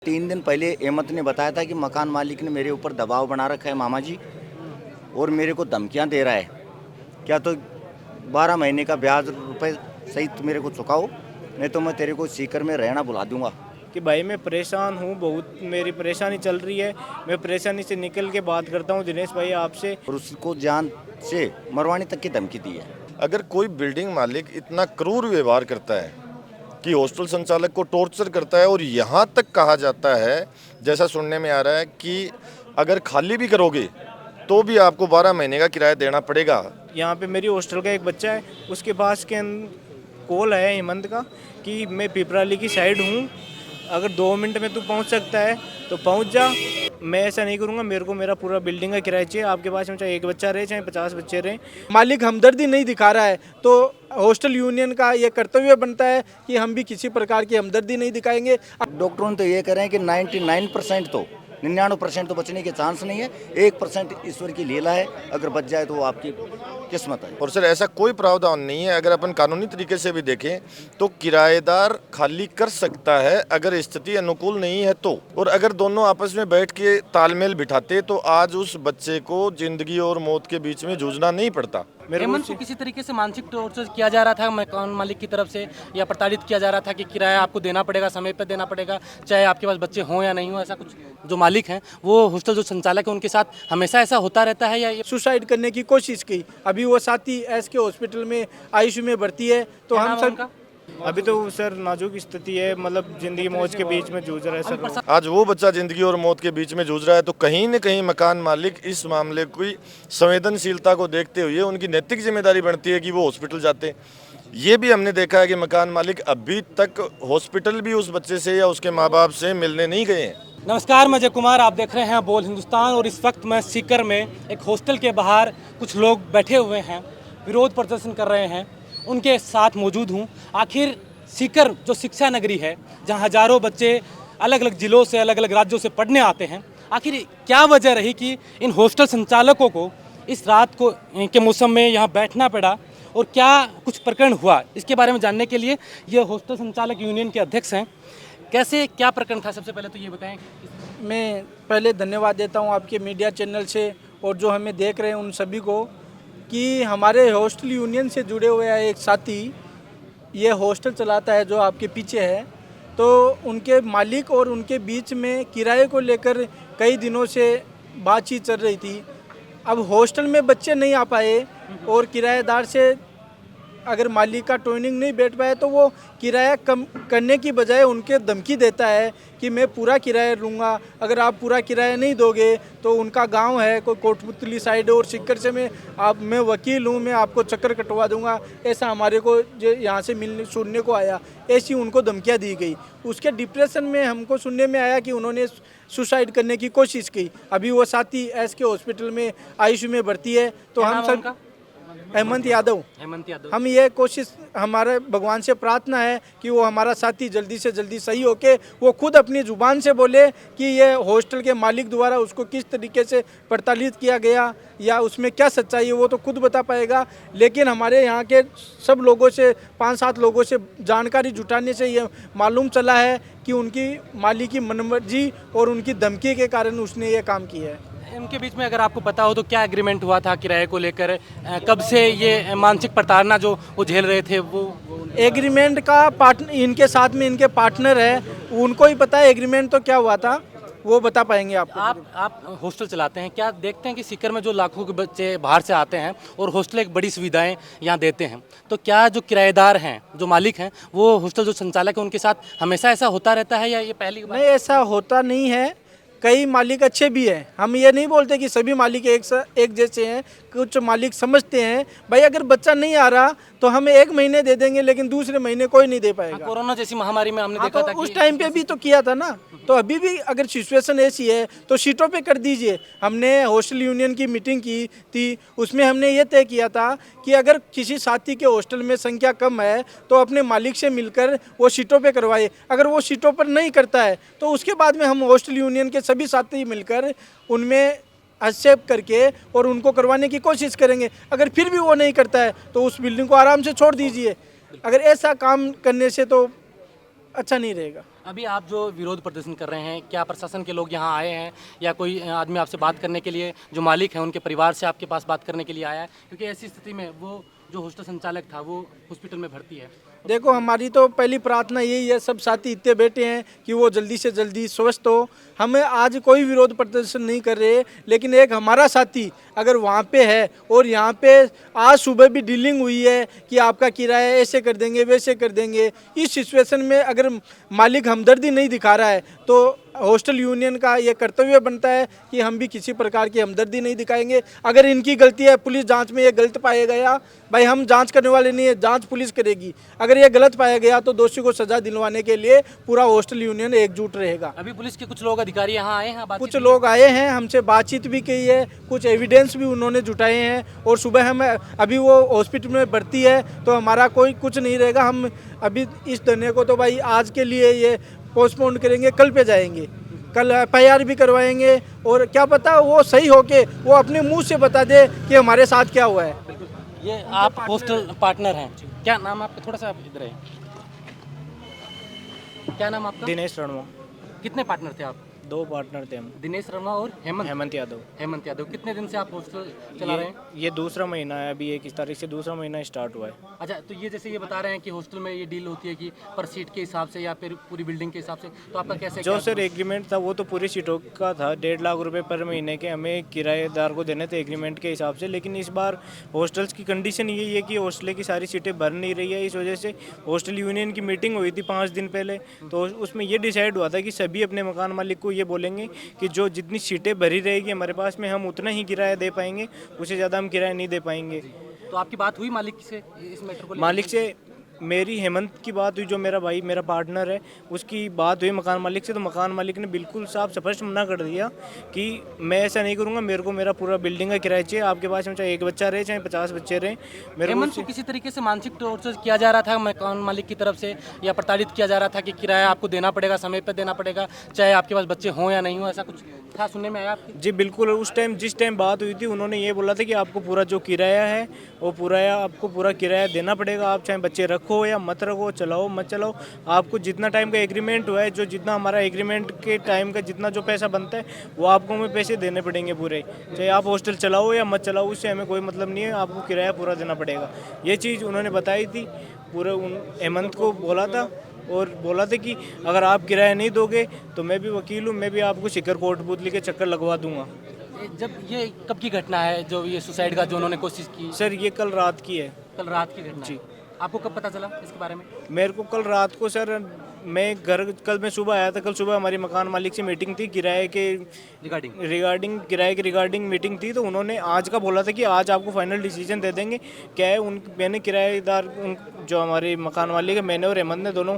3 दिन पहले अहमद ने बताया था कि मकान मालिक ने मेरे ऊपर दबाव बना रखा है मामा जी, और मेरे को धमकियां दे रहा है। क्या तो 12 महीने का ब्याज रुपए सहित मेरे को चुकाओ, नहीं तो मैं तेरे को सीकर में रहना बुला दूंगा। कि भाई मैं परेशान हूँ, बहुत मेरी परेशानी चल रही है। मैं परेशानी से निकल के बात करता हूँ दिनेश भाई आपसे। और उसको जान से मरवाने तक की धमकी दी है। अगर कोई बिल्डिंग मालिक इतना क्रूर व्यवहार करता है कि हॉस्टल संचालक को टॉर्चर करता है, और यहाँ तक कहा जाता है, जैसा सुनने में आ रहा है, कि अगर खाली भी करोगे तो भी आपको 12 महीने का किराया देना पड़ेगा। यहाँ पे मेरी हॉस्टल का एक बच्चा है, उसके पास के कॉल है हेमंत का कि मैं पिपराली की साइड हूँ, अगर 2 मिनट में तू पहुँच सकता है तो पहुँच जा। मैं ऐसा नहीं करूँगा, मेरे को मेरा पूरा बिल्डिंग का किराया चाहिए। आपके पास में चाहे एक बच्चा रहे चाहे 50 बच्चे रहे। मालिक हमदर्दी नहीं दिखा रहा है तो हॉस्टल यूनियन का ये कर्तव्य बनता है कि हम भी किसी प्रकार की हमदर्दी नहीं दिखाएंगे। डॉक्टरों ने तो ये कह रहे हैं कि 99% तो 99% तो बचने के चांस नहीं है, 1% ईश्वर की लीला है। अगर बच जाए तो वो आपकी किस्मत है। और सर, ऐसा कोई प्रावधान नहीं है। अगर अपन कानूनी तरीके से भी देखें तो किराएदार खाली कर सकता है अगर स्थिति अनुकूल नहीं है तो। और अगर दोनों आपस में बैठ के तालमेल बिठाते तो आज उस बच्चे को जिंदगी और मौत के बीच में जूझना नहीं पड़ता। हेमंत को किसी तरीके से मानसिक टॉर्चर किया जा रहा था मकान मालिक की तरफ से, या प्रताड़ित किया जा रहा था कि किराया आपको देना पड़ेगा, समय पर देना पड़ेगा, चाहे आपके पास बच्चे हों या नहीं हो। ऐसा कुछ जो मालिक हैं, वो हॉस्टल जो संचालक है, उनके साथ हमेशा ऐसा होता रहता है या ये सुसाइड करने की कोशिश की। अभी वो साथी एसके हॉस्पिटल में आईसीयू में भर्ती है। तो हम सब अभी तो सर नाजुक स्थिति है, मतलब जिंदगी मौत के बीच में जूझ रहा है सर। आज वो बच्चा जिंदगी और मौत के बीच में जूझ रहा है, तो कहीं न कहीं मकान मालिक इस मामले की संवेदनशीलता को देखते हुए उनकी नैतिक जिम्मेदारी बनती है कि वो हॉस्पिटल जाते। ये भी हमने देखा है कि मकान मालिक अभी तक हॉस्पिटल भी उस बच्चे से या उसके माँ बाप से मिलने नहीं गए हैं। नमस्कार, मैं अजय कुमार, आप देख रहे हैं बोल हिंदुस्तान। और इस वक्त मैं सीकर में एक हॉस्टल के बाहर कुछ लोग बैठे हुए हैं, विरोध प्रदर्शन कर रहे हैं, उनके साथ मौजूद हूँ। आखिर सीकर जो शिक्षा नगरी है, जहाँ हजारों बच्चे अलग अलग ज़िलों से, अलग अलग राज्यों से पढ़ने आते हैं, आखिर क्या वजह रही कि इन हॉस्टल संचालकों को इस रात को के मौसम में यहाँ बैठना पड़ा, और क्या कुछ प्रकरण हुआ, इसके बारे में जानने के लिए ये हॉस्टल संचालक यूनियन के अध्यक्ष हैं। कैसे क्या प्रकरण था, सबसे पहले तो ये बताएं। मैं पहले धन्यवाद देता हूँ आपके मीडिया चैनल से और जो हमें देख रहे हैं उन सभी को, कि हमारे हॉस्टल यूनियन से जुड़े हुए एक साथी ये हॉस्टल चलाता है जो आपके पीछे है। तो उनके मालिक और उनके बीच में किराए को लेकर कई दिनों से बातचीत चल रही थी। अब हॉस्टल में बच्चे नहीं आ पाए और किराएदार से अगर मालिक का टोनिंग नहीं बैठ पाए तो वो किराया कम करने की बजाय उनके धमकी देता है कि मैं पूरा किराया लूँगा, अगर आप पूरा किराया नहीं दोगे तो उनका गांव है कोई कोटपुतली साइड और सिक्कर से मैं वकील हूँ, मैं आपको चक्कर कटवा दूंगा। ऐसा हमारे को जो यहाँ से मिलने सुनने को आया, ऐसी उनको धमकियाँ दी गई। उसके डिप्रेशन में हमको सुनने में आया कि उन्होंने सुसाइड करने की कोशिश की। अभी वो साथी एसके हॉस्पिटल में आईसीयू में भर्ती है। तो हम सब हेमंत यादव। हम ये कोशिश, हमारे भगवान से प्रार्थना है कि वो हमारा साथी जल्दी से जल्दी सही होके वो खुद अपनी ज़ुबान से बोले कि ये हॉस्टल के मालिक द्वारा उसको किस तरीके से प्रताड़ित किया गया या उसमें क्या सच्चाई है वो तो खुद बता पाएगा। लेकिन हमारे यहाँ के सब लोगों से, 5-7 लोगों से जानकारी जुटाने से ये मालूम चला है कि उनकी मालिक की मनमर्जी और उनकी धमकी के कारण उसने ये काम किया है। इनके बीच में अगर आपको पता हो तो क्या एग्रीमेंट हुआ था किराए को लेकर, कब से ये मानसिक प्रताड़ना जो वो झेल रहे थे? वो एग्रीमेंट का पार्टनर इनके साथ में इनके पार्टनर है, उनको ही पता है एग्रीमेंट तो क्या हुआ था, वो बता पाएंगे आपको। आप हॉस्टल चलाते हैं, क्या देखते हैं कि सीकर में जो लाखों के बच्चे बाहर से आते हैं और हॉस्टल एक बड़ी सुविधाएं यहाँ देते हैं, तो क्या जो किराएदार हैं, जो मालिक हैं, वो हॉस्टल जो संचालक है, उनके साथ हमेशा ऐसा होता रहता है या ये पहली बार? नहीं, ऐसा होता नहीं है। कई मालिक अच्छे भी हैं। हम ये नहीं बोलते कि सभी मालिक एक जैसे हैं। कुछ मालिक समझते हैं भाई अगर बच्चा नहीं आ रहा तो हम 1 महीने दे देंगे लेकिन दूसरे महीने कोई नहीं दे पाएगा। कोरोना जैसी महामारी में हमने देखा तो था उस टाइम पे भी तो किया था ना। तो अभी भी अगर सिचुएशन ऐसी है तो सीटों पे कर दीजिए। हमने हॉस्टल यूनियन की मीटिंग की थी, उसमें हमने ये तय किया था कि अगर किसी साथी के हॉस्टल में संख्या कम है तो अपने मालिक से मिलकर वो सीटों पे करवाए। अगर वो सीटों पर नहीं करता है तो उसके बाद में हम हॉस्टल यूनियन के सभी साथी मिलकर उनमें हस्तक्षेप करके और उनको करवाने की कोशिश करेंगे। अगर फिर भी वो नहीं करता है तो उस बिल्डिंग को आराम से छोड़ दीजिए। अगर ऐसा काम करने से तो अच्छा नहीं रहेगा। अभी आप जो विरोध प्रदर्शन कर रहे हैं, क्या प्रशासन के लोग यहाँ आए हैं या कोई आदमी आपसे बात करने के लिए, जो मालिक हैं उनके परिवार से आपके पास बात करने के लिए आया है? क्योंकि ऐसी स्थिति में वो जो हॉस्टल संचालक था वो हॉस्पिटल में भर्ती है। देखो, हमारी तो पहली प्रार्थना यही है, सब साथी इतने बैठे हैं कि वो जल्दी से जल्दी स्वस्थ हो। हमें आज कोई विरोध प्रदर्शन नहीं कर रहे, लेकिन एक हमारा साथी अगर वहाँ पे है और यहाँ पे आज सुबह भी डीलिंग हुई है कि आपका किराया ऐसे कर देंगे वैसे कर देंगे, इस सिचुएशन में अगर मालिक हमदर्दी नहीं दिखा रहा है तो हॉस्टल यूनियन का ये कर्तव्य बनता है कि हम भी किसी प्रकार की हमदर्दी नहीं दिखाएंगे। अगर इनकी गलती है, पुलिस जांच में ये गलत पाया गया, भाई हम जांच करने वाले नहीं है, जांच पुलिस करेगी। अगर ये गलत पाया गया तो दोषी को सजा दिलवाने के लिए पूरा हॉस्टल यूनियन एकजुट रहेगा। अभी पुलिस के कुछ लोग अधिकारी यहाँ आए हैं, कुछ लोग आए हैं, हमसे बातचीत भी की है, कुछ एविडेंस भी उन्होंने जुटाए हैं और सुबह हम अभी वो हॉस्पिटल में भर्ती है तो हमारा कोई कुछ नहीं रहेगा। हम अभी इस धरने को तो भाई आज के लिए ये पोस्टपोन करेंगे, कल पे जाएंगे, कल एफआईआर भी करवाएंगे और क्या पता वो सही होके वो अपने मुंह से बता दे कि हमारे साथ क्या हुआ है। ये आप हॉस्टल पार्टनर हैं, क्या नाम आपका? थोड़ा सा आप इधर है, क्या नाम आपका? दिनेश रणवा। कितने पार्टनर थे आप? 2 पार्टनर थे हम, दिनेश रणवा और हेमंत यादव। हेमंत यादव। कितने दिन से आप हॉस्टल चला रहे हैं? ये दूसरा महीना है, अभी 21 तारीख से दूसरा महीना स्टार्ट हुआ है। अच्छा, तो ये जैसे ये बता रहे हैं कि हॉस्टल में ये डील होती है कि पर सीट के हिसाब से या फिर पूरी बिल्डिंग के हिसाब से, तो आपका कैसे? जो सर एग्रीमेंट था वो तो पूरी सीटों का था, 1.5 लाख रुपए पर महीने के हमें किराएदार को देने थे एग्रीमेंट के हिसाब से। लेकिन इस बार हॉस्टल्स की कंडीशन यही है कि हॉस्टल की सारी सीटें भर नहीं रही है। इस वजह से हॉस्टल यूनियन की मीटिंग हुई थी 5 दिन पहले, तो उसमें ये डिसाइड हुआ था कि सभी अपने मकान मालिक को ये बोलेंगे कि जो जितनी सीटें भरी रहेगी हमारे पास में, हम उतना ही किराया दे पाएंगे, उससे ज़्यादा हम किराया नहीं दे पाएंगे। तो आपकी बात हुई मालिक से इस मैटर को? मालिक से मेरी हेमंत की बात हुई, जो मेरा भाई मेरा पार्टनर है, उसकी बात हुई मकान मालिक से, तो मकान मालिक ने बिल्कुल साफ स्पष्ट मना कर दिया कि मैं ऐसा नहीं करूंगा, मेरे को मेरा पूरा बिल्डिंग का किराया चाहिए। आपके पास में चाहे एक बच्चा रहे चाहे 50 बच्चे रहे, मेरे हेमंत को किसी तरीके से मानसिक टॉर्चर किया जा रहा था मकान मालिक की तरफ से, या प्रताड़ित किया जा रहा था कि किराया आपको देना पड़ेगा, समय पर देना पड़ेगा, चाहे आपके पास बच्चे हों या नहीं हो, ऐसा कुछ था सुनने में आया आपकी? जी बिल्कुल, उस टाइम जिस टाइम बात हुई थी उन्होंने ये बोला था कि आपको पूरा जो किराया है वो आपको पूरा किराया देना पड़ेगा। आप चाहे बच्चे रखो या मत रखो, चलाओ मत चलाओ, आपको जितना टाइम का एग्रीमेंट हुआ है, जो जितना हमारा एग्रीमेंट के टाइम का जितना जो पैसा बनता है वो आपको हमें पैसे देने पड़ेंगे पूरे, चाहे आप हॉस्टल चलाओ या मत चलाओ, उससे हमें कोई मतलब नहीं है, आपको किराया पूरा देना पड़ेगा। ये चीज़ उन्होंने बताई थी, पूरे हेमंत को बोला था और बोला था कि अगर आप किराया नहीं दोगे तो मैं भी वकील हूँ, मैं भी आपको शिखर कोटपुतली के चक्कर लगवा दूंगा। जब ये कब की घटना है जो ये सुसाइड का जो उन्होंने कोशिश की? सर ये कल रात की है। कल रात की घटना जी। है। आपको कब पता चला इसके बारे में? मेरे को कल रात को सर, कल मैं सुबह आया था, कल सुबह हमारी मकान मालिक से मीटिंग थी किराए के रिगार्डिंग किराए के रिगार्डिंग मीटिंग थी, तो उन्होंने आज का बोला था कि आज आपको फाइनल डिसीजन दे देंगे। क्या है मैंने किराएदार जो हमारे मकान मालिक है, मैंने और हेमंत ने दोनों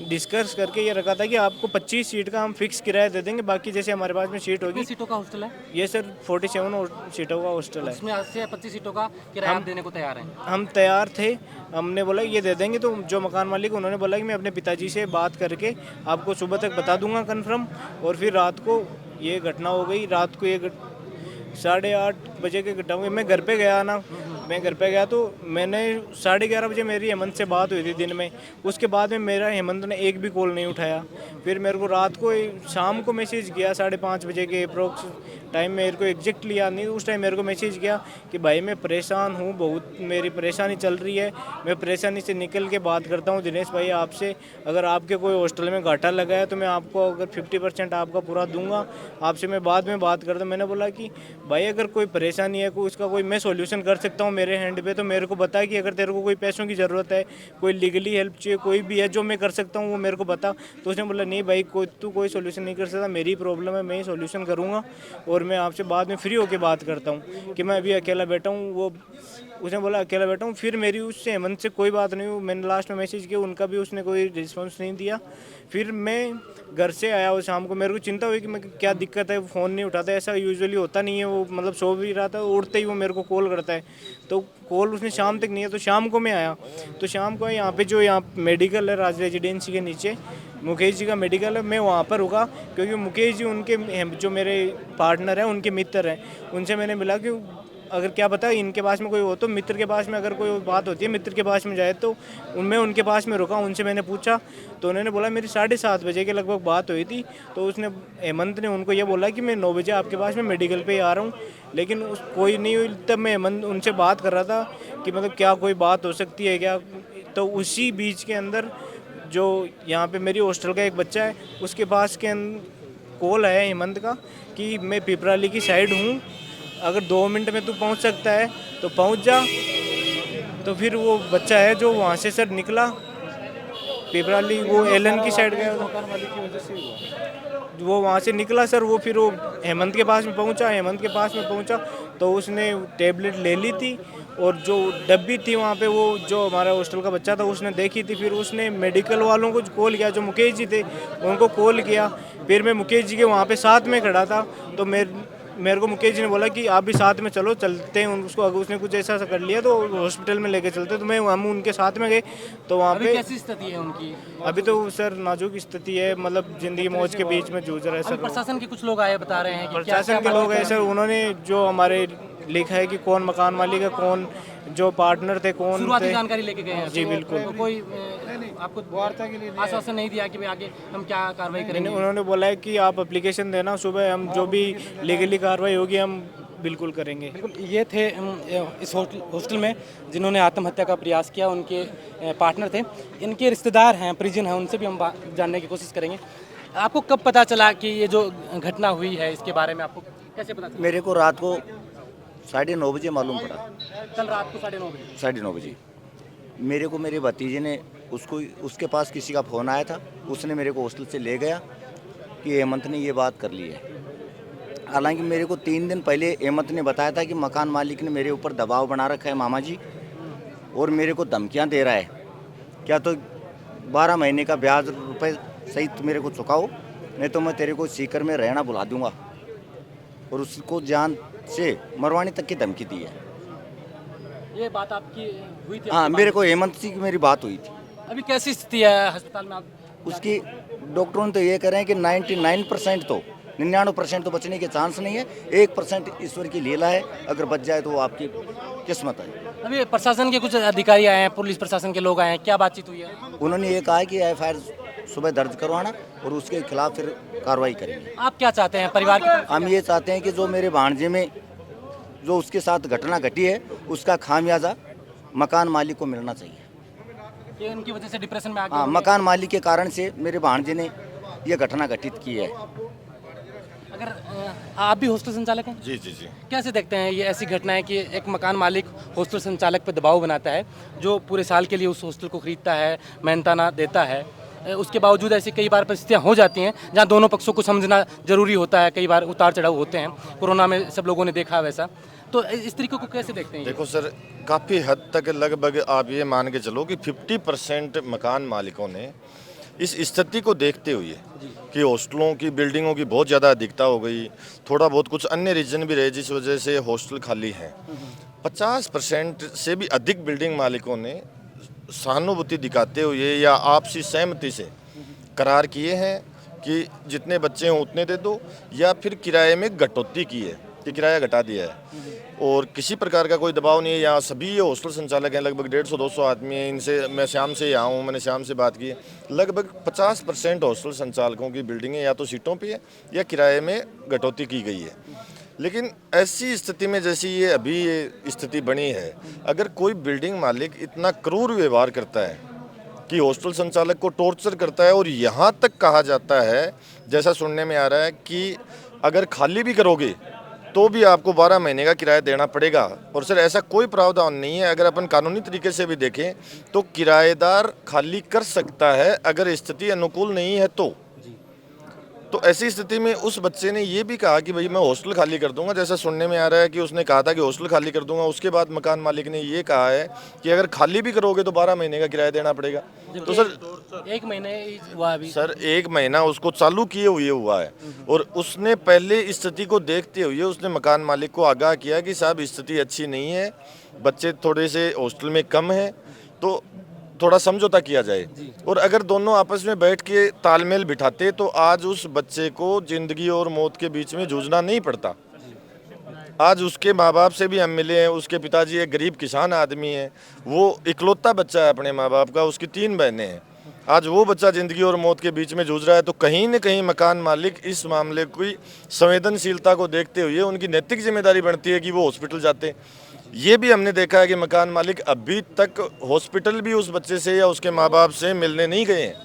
डिस्कस करके ये रखा था कि आपको 25 सीट का हम फिक्स किराया दे देंगे, बाकी जैसे हमारे पास में सीट होगी। सीटों का हॉस्टल है ये सर 47 सीटों का हॉस्टल है, इसमें 80 या 25 सीटों का किराया हम देने को तैयार हैं। हम तैयार थे, हमने बोला ये दे देंगे। तो जो मकान मालिक उन्होंने बोला कि मैं अपने पिताजी से बात करके आपको सुबह तक बता दूंगा कंफर्म। और फिर रात को ये घटना हो गई। रात को ये 8:30 बजे की घटना हुई। मैं घर पे गया ना, मैं घर पे गया तो मैंने 11:30 बजे मेरी हेमंत से बात हुई थी दिन में। उसके बाद में मेरा हेमंत ने एक भी कॉल नहीं उठाया। फिर मेरे को रात को शाम को मैसेज किया 5:30 बजे के अप्रोक्स टाइम, मेरे को एग्जैक्टली याद नहीं, उस टाइम मेरे को मैसेज किया कि भाई मैं परेशान हूँ, बहुत मेरी परेशानी चल रही है, मैं परेशानी से निकल के बात करता हूँ दिनेश भाई आपसे। अगर आपके कोई हॉस्टल में घाटा लगा है तो मैं आपको अगर 50% आपका पूरा दूंगा, आपसे मैं बाद में बात करता हूँ। मैंने बोला कि भाई अगर कोई परेशानी है, कोई उसका कोई मैं सॉल्यूशन कर सकता हूँ मेरे हैंड पे, तो मेरे को बता कि अगर तेरे को कोई पैसों की ज़रूरत है, कोई लीगली हेल्प चाहिए, कोई भी है जो मैं कर सकता हूँ वो मेरे को बता। तो उसने बोला नहीं भाई तू कोई सॉल्यूशन नहीं कर सकता, मेरी प्रॉब्लम है, मैं ही सॉल्यूशन करूँगा और मैं आपसे बाद में फ्री होकर बात करता हूँ कि मैं अभी अकेला बैठा हूँ। वो उसने बोला अकेला बैठा हूँ। फिर मेरी उससे हेमंत से कोई बात नहीं हुई। मैंने लास्ट में मैसेज किया, उनका भी उसने कोई रिस्पॉन्स नहीं दिया। फिर मैं घर से आया वो शाम को, मेरे को चिंता हुई कि मैं क्या दिक्कत है, फ़ोन नहीं उठाता, ऐसा यूजुअली होता नहीं है। वो मतलब सो भी रहा था, उठते ही वो मेरे को कॉल करता है, तो कॉल उसने शाम तक नहीं है। तो शाम को मैं आया, तो शाम को यहाँ पे जो यहाँ मेडिकल है राज रेजिडेंसी के नीचे, मुकेश जी का मेडिकल है, मैं वहाँ पर रुका क्योंकि मुकेश जी उनके जो मेरे पार्टनर हैं उनके मित्र हैं, उनसे मैंने मिला कि अगर क्या पता इनके पास में कोई हो, तो मित्र के पास में अगर कोई बात होती है, मित्र के पास में जाए तो उनमें उनके पास में रुका, उनसे मैंने पूछा तो उन्होंने बोला मेरी 7:30 बजे के लगभग बात हुई थी। तो उसने हेमंत ने उनको ये बोला कि मैं 9 बजे आपके पास में मेडिकल पे ही आ रहा हूँ, लेकिन कोई नहीं हुई। तब मैं हेमंत उनसे बात कर रहा था कि मतलब क्या कोई बात हो सकती है क्या। तो उसी बीच के अंदर जो यहाँ पे मेरी हॉस्टल का एक बच्चा है, उसके पास के कॉल आया हेमंत का कि मैं पिपराली की साइड हूँ, अगर 2 मिनट में तू पहुँच सकता है तो पहुँच जा। तो फिर वो बच्चा है जो वहाँ से सर निकला पिपराली, वो एलन की साइड गया, वो वहाँ से निकला सर। वो फिर वो हेमंत के पास में पहुँचा तो उसने टेबलेट ले ली थी, और जो डब्बी थी वहाँ पे, वो जो हमारा हॉस्टल का बच्चा था उसने देखी थी। फिर उसने मेडिकल वालों को कॉल किया, जो मुकेश जी थे उनको कॉल किया। फिर मैं मुकेश जी के वहाँ पे साथ में खड़ा था, तो मेरे को मुकेश जी ने बोला कि आप भी साथ में चलो, चलते हैं उसको, अगर उसने कुछ ऐसा कर लिया तो हॉस्पिटल में लेके चलते। तो हम उनके साथ में गए। तो वहाँ पे कैसी स्थिति है उनकी? अभी तो सर नाजुक स्थिति है, मतलब जिंदगी मौज के बीच में जूझ रहा है सर। प्रशासन के कुछ लोग आए बता रहे हैं कि प्रशासन के लोग हैं सर, उन्होंने जो हमारे लिखा है कि कौन मकान मालिक है, कौन जो पार्टनर थे, कौन शुरुआती थे। जानकारी लेके गए हैं? जी बिल्कुल। तो कोई आपको वार्ता के लिए आश्वासन नहीं दिया कि भाई आगे हम क्या कार्रवाई करेंगे? उन्होंने बोला है कि आप एप्लीकेशन देना, सुबह हम जो भी लीगली कार्रवाई होगी हम बिल्कुल करेंगे। बिल्कुल, ये थे इस हॉस्टल में जिन्होंने आत्महत्या का प्रयास किया, उनके पार्टनर थे, इनके रिश्तेदार हैं, परिजन हैं, उनसे भी हम जानने की कोशिश करेंगे। आपको कब पता चला कि ये जो घटना हुई है इसके बारे में आपको कैसे पता चला? मेरे को रात को 9:30 बजे मालूम पड़ा। कल रात को 9:30 बजे? 9:30 बजे मेरे को मेरे भतीजे ने उसके पास किसी का फ़ोन आया था, उसने मेरे को हॉस्टल से ले गया कि हेमंत ने ये बात कर ली है। हालांकि मेरे को 3 दिन पहले हेमंत ने बताया था कि मकान मालिक ने मेरे ऊपर दबाव बना रखा है मामा जी, और मेरे को धमकियां दे रहा है, क्या तो 12 महीने का ब्याज रुपए सहित मेरे को चुकाओ, नहीं तो मैं तेरे को सीकर में रहना बुला दूंगा। और उसको जान से मरवाने तक की धमकी दी है। ये बात आपकी हुई थी? हाँ, मेरे को हेमंत सिंह की मेरी बात हुई थी। अभी कैसी स्थिति है अस्पताल में? आप उसकी डॉक्टरों ने तो ये कह रहे हैं कि 99% तो 99% तो बचने के चांस नहीं है, 1% ईश्वर की लीला है, अगर बच जाए तो वो आपकी किस्मत है। अभी प्रशासन के कुछ अधिकारी आए हैं, पुलिस प्रशासन के लोग आए हैं, क्या बातचीत हुई है? उन्होंने ये कहा है कि FIR सुबह दर्ज करवाना और उसके खिलाफ फिर कार्रवाई करेंगे। आप क्या चाहते हैं परिवार के? हम ये चाहते हैं कि जो मेरे भांजे में जो उसके साथ घटना घटी है, उसका खामियाजा मकान मालिक को मिलना चाहिए। ये उनकी वजह से डिप्रेशन में आ गए? हाँ, मकान मालिक के कारण से मेरे भांजे ने ये घटना घटित की है। अगर आप भी हॉस्टल संचालक हैं? जी जी जी। कैसे देखते हैं ये ऐसी घटनाएं कि एक मकान मालिक हॉस्टल संचालक पर दबाव बनाता है, जो पूरे साल के लिए उस हॉस्टल को खरीदता है, मेहनताना देता है, उसके बावजूद ऐसी कई बार परिस्थितियां हो जाती हैं जहां दोनों पक्षों को समझना जरूरी होता है, कई बार उतार चढ़ाव होते हैं, कोरोना में सब लोगों ने देखा वैसा। तो इस तरीके को कैसे देखते हैं? देखो सर, काफ़ी हद तक लगभग आप ये मान के चलो कि 50% मकान मालिकों ने इस स्थिति को देखते हुए कि हॉस्टलों की बिल्डिंगों की बहुत ज़्यादा अधिकता हो गई, थोड़ा बहुत कुछ अन्य रीजन भी रहे जिस वजह से हॉस्टल खाली हैं, 50% से भी अधिक बिल्डिंग मालिकों ने सहानुभूति दिखाते हुए या आपसी सहमति से करार किए हैं कि जितने बच्चे हों उतने दे दो, या फिर किराए में कटौती की है कि किराया घटा दिया है, और किसी प्रकार का कोई दबाव नहीं है। यहाँ सभी ये हॉस्टल संचालक हैं, लगभग 150-200 आदमी हैं। इनसे मैं शाम से यहाँ हूँ, मैंने शाम से बात की है, लगभग 50% हॉस्टल संचालकों की बिल्डिंगें या तो सीटों पे है या किराए में कटौती की गई है। लेकिन ऐसी स्थिति में जैसी ये अभी ये स्थिति बनी है, अगर कोई बिल्डिंग मालिक इतना क्रूर व्यवहार करता है कि हॉस्टल संचालक को टॉर्चर करता है, और यहाँ तक कहा जाता है, जैसा सुनने में आ रहा है, कि अगर खाली भी करोगे तो भी आपको 12 महीने का किराया देना पड़ेगा। और सर ऐसा कोई प्रावधान नहीं है, अगर अपन कानूनी तरीके से भी देखें तो किराएदार खाली कर सकता है अगर स्थिति अनुकूल नहीं है तो ऐसी स्थिति में उस बच्चे ने ये भी कहा कि भाई मैं हॉस्टल खाली कर दूंगा। जैसा सुनने में आ रहा है कि उसने कहा था कि हॉस्टल खाली कर दूंगा, उसके बाद मकान मालिक ने ये कहा है कि अगर खाली भी करोगे तो 12 महीने का किराया देना पड़ेगा। तो सर 1 महीने हुआ अभी? सर 1 महीना उसको चालू किए हुए हुआ है, और उसने पहले स्थिति को देखते हुए उसने मकान मालिक को आगाह किया कि साहब स्थिति अच्छी नहीं है, बच्चे थोड़े से हॉस्टल में कम हैं, तो थोड़ा समझौता किया जाए। और अगर दोनों आपस में बैठ के तालमेल बिठाते तो आज उस बच्चे को जिंदगी और मौत के बीच में जूझना नहीं पड़ता। आज उसके माँ बाप से भी हम मिले हैं। उसके पिताजी एक गरीब किसान आदमी है, वो इकलौता बच्चा है अपने माँ बाप का, उसकी 3 बहनें हैं। आज वो बच्चा ज़िंदगी और मौत के बीच में जूझ रहा है, तो कहीं न कहीं मकान मालिक इस मामले की संवेदनशीलता को देखते हुए उनकी नैतिक जिम्मेदारी बनती है कि वो हॉस्पिटल जाते। ये भी हमने देखा है कि मकान मालिक अभी तक हॉस्पिटल भी उस बच्चे से या उसके माँ बाप से मिलने नहीं गए हैं।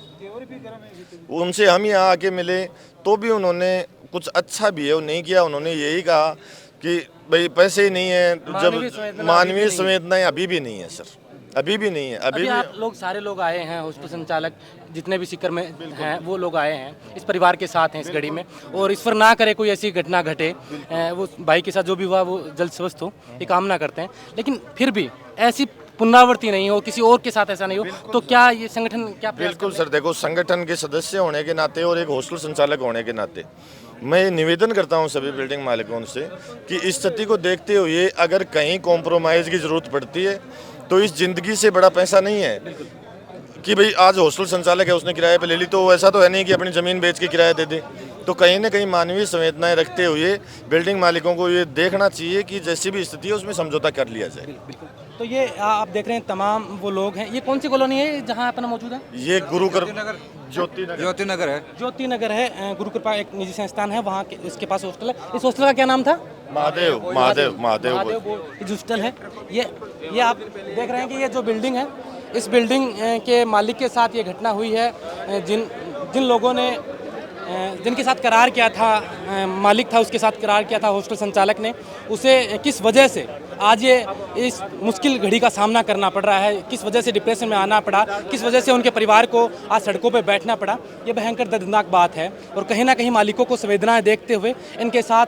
उनसे हम यहाँ आके मिले तो भी उन्होंने कुछ अच्छा भी है वो नहीं किया। उन्होंने यही कहा कि भाई पैसे ही नहीं है, जब मानवीय संवेदनाएं अभी भी नहीं है सर, अभी भी नहीं है। अभी आप लोग सारे लोग आए हैं, हॉस्पिटल संचालक जितने भी सीकर में हैं वो लोग आए हैं, इस परिवार के साथ हैं इस घड़ी में, और इस पर ना करे कोई ऐसी घटना घटे, वो भाई के साथ जो भी हुआ वो जल्द स्वस्थ हो, ये कामना करते हैं। लेकिन फिर भी ऐसी पुनरावृत्ति नहीं हो, किसी और के साथ ऐसा नहीं हो, तो क्या ये संगठन क्या बिल्कुल सर, देखो संगठन के सदस्य होने के नाते और एक हॉस्टल संचालक होने के नाते मैं निवेदन करता हूं सभी बिल्डिंग मालिकों से कि इस स्थिति को देखते हुए अगर कहीं कॉम्प्रोमाइज़ की ज़रूरत पड़ती है तो इस ज़िंदगी से बड़ा पैसा नहीं है कि भाई आज हॉस्टल संचालक है उसने किराए पे ले ली, तो ऐसा तो है नहीं कि अपनी ज़मीन बेच के किराया दे दे। तो कहीं ना कहीं मानवीय संवेदनाएं रखते हुए बिल्डिंग मालिकों को ये देखना चाहिए कि जैसी भी स्थिति है उसमें समझौता कर लिया जाए। तो ये आप देख रहे हैं तमाम वो लोग हैं। ये कौन सी कॉलोनी है जहाँ अपना मौजूद है? ये गुरुकर ज्योति नगर है। ज्योति नगर है, गुरु कृपा एक निजी संस्थान है, वहाँ के इसके पास हॉस्टल है। इस हॉस्टल का क्या नाम था? महादेव हॉस्टल है। ये आप देख रहे हैं कि ये जो बिल्डिंग है, इस बिल्डिंग के मालिक के साथ ये घटना हुई है। जिन लोगों ने जिनके साथ करार किया था, मालिक था उसके साथ करार किया था हॉस्टल संचालक ने, उसे किस वजह से आज ये इस मुश्किल घड़ी का सामना करना पड़ रहा है, किस वजह से डिप्रेशन में आना पड़ा, किस वजह से उनके परिवार को आज सड़कों पर बैठना पड़ा, ये भयंकर दर्दनाक बात है। और कहीं ना कहीं मालिकों को संवेदनाएं देखते हुए इनके साथ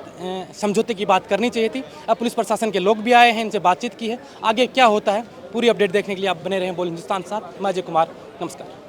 समझौते की बात करनी चाहिए थी। अब पुलिस प्रशासन के लोग भी आए हैं, इनसे बातचीत की है। आगे क्या होता है पूरी अपडेट देखने के लिए आप बने रहें बोल हिंदुस्तान के साथ। मैं अजय कुमार, नमस्कार।